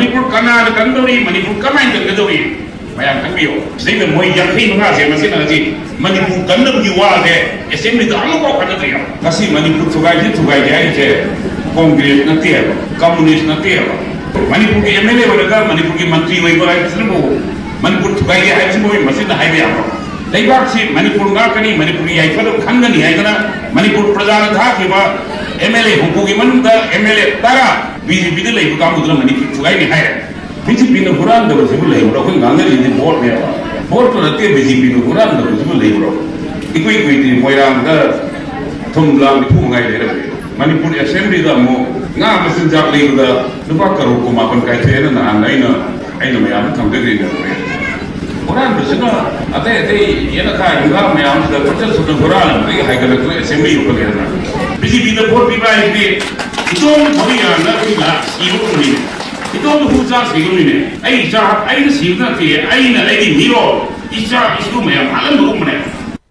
Manipur Kana Kandori, Manipur Command Kandori. Mayam Kambio. Say the Moy Yakin Masina, Manipur Kandam you are there, assembly the Amako country. Kasi Manipur to guide Congress Natia, Communist Natia. Manipur MLA or the Manipur Mantri Waibo, Manipur to guide Hajimo, Masina Highway. They got see Manipur Nakani, Manipur Yaifado Kangani Hagana, Manipur Pradana Takiba, MLA Hukugiman, the MLA Tara, we will come to the Manipur to guide higher. BJP no Quran, there was a labor, in the board there. Board to the BJP no Quran, there was a labor. Equity, Moiranga, Tumla, Pungai, Manipur Assembly, the Mo, now Mr. Jackley, the Bakaro, Kumakan Kaiten, and I know I am completely Quran, a day, Yanaka, you have me on the process of the Quran, I got a assembly of the BJP, the board people, it's all Korea, nothing last, you It all who's asking you, I see nothing, I know, Hero, Isha is to me, I don't know.